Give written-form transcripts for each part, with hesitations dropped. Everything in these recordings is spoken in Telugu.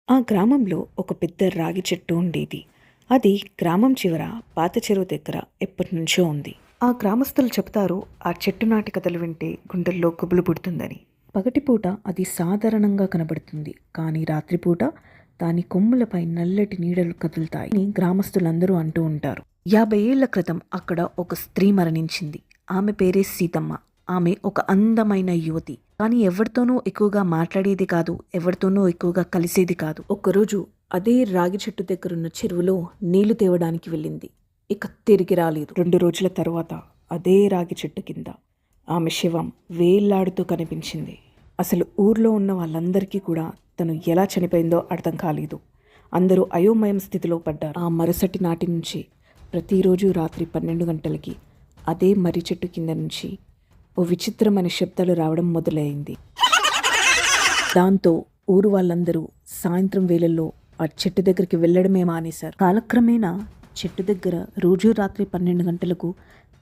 ఆ గ్రామంలో ఒక పెద్ద రాగి చెట్టు ఉండేది. అది గ్రామం చివర పాత చెరువు దగ్గర ఎప్పటినుంచో ఉంది. ఆ గ్రామస్తులు చెప్తారు, ఆ చెట్టు నాటి కథలు వింటే గుండెల్లో గుబులు పుడుతుందని. పగటిపూట అది సాధారణంగా కనబడుతుంది, కానీ రాత్రిపూట దాని కొమ్ములపై నల్లటి నీడలు కదులుతాయి అని గ్రామస్తులందరూ అంటూ ఉంటారు. 50 ఏళ్ల క్రితం అక్కడ ఒక స్త్రీ మరణించింది. ఆమె పేరే సీతమ్మ. ఆమె ఒక అందమైన యువతి, కానీ ఎవరితోనూ ఎక్కువగా మాట్లాడేది కాదు, ఎవరితోనూ ఎక్కువగా కలిసేది కాదు. ఒక్కరోజు అదే రాగి చెట్టు దగ్గరున్న చెరువులో నీళ్లు తేవడానికి వెళ్ళింది. ఇక తిరిగి రాలేదు. 2 రోజుల తరువాత అదే రాగి చెట్టు కింద ఆమె శవం వేళ్లాడుతూ కనిపించింది. అసలు ఊర్లో ఉన్న వాళ్ళందరికీ కూడా తను ఎలా చనిపోయిందో అర్థం కాలేదు. అందరూ అయోమయం స్థితిలో పడ్డారు. ఆ మరుసటి నాటి నుంచి ప్రతిరోజు రాత్రి 12 గంటలకి అదే మర్రి చెట్టు కింద నుంచి ఓ విచిత్రమైన శబ్దాలు రావడం మొదలైంది. దాంతో ఊరు వాళ్ళందరూ సాయంత్రం వేళల్లో ఆ చెట్టు దగ్గరికి వెళ్ళడమే మానేశారు. కాలక్రమేణా చెట్టు దగ్గర రోజు రాత్రి 12 గంటలకు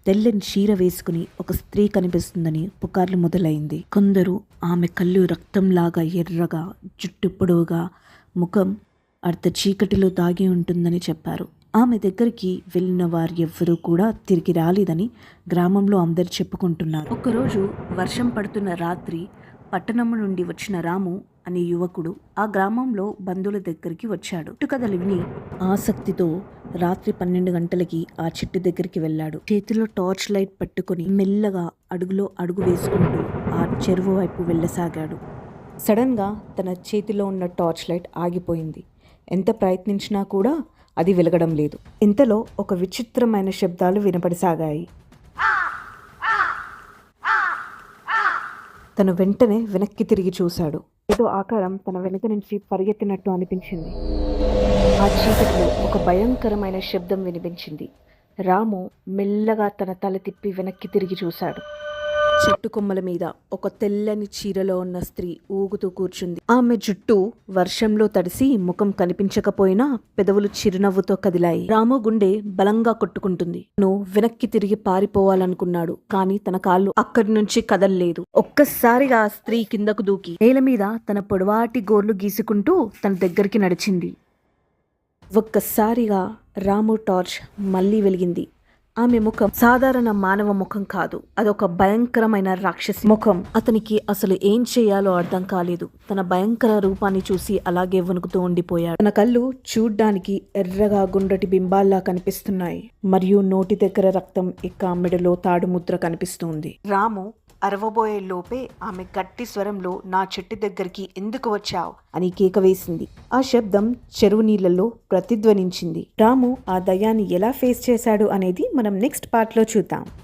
తెల్లని చీర వేసుకుని ఒక స్త్రీ కనిపిస్తుందని పుకార్లు మొదలైంది. కొందరు ఆమె కళ్ళు రక్తంలాగా ఎర్రగా, జుట్టు పొడవుగా, ముఖం అర్ధ చీకటిలో దాగి ఉంటుందని చెప్పారు. ఆమె దగ్గరికి వెళ్ళిన వారు ఎవ్వరూ కూడా తిరిగి రాలేదని గ్రామంలో అందరు చెప్పుకుంటున్నారు. ఒకరోజు వర్షం పడుతున్న రాత్రి పట్టణం నుండి వచ్చిన రాము అనే యువకుడు ఆ గ్రామంలో బంధువుల దగ్గరికి వచ్చాడు. కథలు విని ఆసక్తితో రాత్రి 12 గంటలకి ఆ చెట్టు దగ్గరికి వెళ్ళాడు. చేతిలో టార్చ్ లైట్ పట్టుకొని మెల్లగా అడుగులో అడుగు వేసుకుంటూ ఆ చెరువు వైపు వెళ్ళసాగాడు. సడన్గా తన చేతిలో ఉన్న టార్చ్ లైట్ ఆగిపోయింది. ఎంత ప్రయత్నించినా కూడా అది వెలగడం లేదు. ఇంతలో ఒక విచిత్రమైన శబ్దాలు వినపడసాగాయి. తను వెంటనే వెనక్కి తిరిగి చూశాడు. ఏదో ఆకారం తన వెనుక నుంచి పరిగెత్తినట్టు అనిపించింది. ఆ చీకటిలో ఒక భయంకరమైన శబ్దం వినిపించింది. రాము మెల్లగా తన తల తిప్పి వెనక్కి తిరిగి చూశాడు. చెట్టు కొమ్మల మీద ఒక తెల్లని చీరలో ఉన్న స్త్రీ ఊగుతూ కూర్చుంది. ఆమె జుట్టు వర్షంలో తడిసి ముఖం కనిపించకపోయినా పెదవులు చిరునవ్వుతో కదిలాయి. రాము గుండె బలంగా కొట్టుకుంటుంది. తను వెనక్కి తిరిగి పారిపోవాలనుకున్నాడు, కానీ తన కాళ్ళు అక్కడి నుంచి కదల్లేదు. ఒక్కసారిగా ఆ స్త్రీ కిందకు దూకి నేల మీద తన పొడవాటి గోర్లు గీసుకుంటూ తన దగ్గరికి నడిచింది. ఒక్కసారిగా రాము టార్చ్ మళ్ళీ వెలిగింది. ఆమె ముఖం సాధారణ మానవ ముఖం కాదు, అదొక భయంకరమైన రాక్షసి ముఖం. అతనికి అసలు ఏం చేయాలో అర్థం కాలేదు. తన భయంకర రూపాన్ని చూసి అలాగే వణుకుతూ ఉండిపోయాడు. తన కళ్ళు చూడ్డానికి ఎర్రగా గుండ్రటి బింబాల్లా కనిపిస్తున్నాయి, మరియు నోటి దగ్గర రక్తం, ఇక మెడలో తాడు ముద్ర కనిపిస్తుంది. రాము అరవబోయే లోపే ఆమె గట్టి స్వరంలో, నా చెట్టు దగ్గరికి ఎందుకు వచ్చావు అని కేక వేసింది. ఆ శబ్దం చెరువు నీళ్లలో ప్రతిధ్వనించింది. రాము ఆ దయ్యాన్ని ఎలా ఫేస్ చేశాడు అనేది మనం నెక్స్ట్ పార్ట్లో చూద్దాం.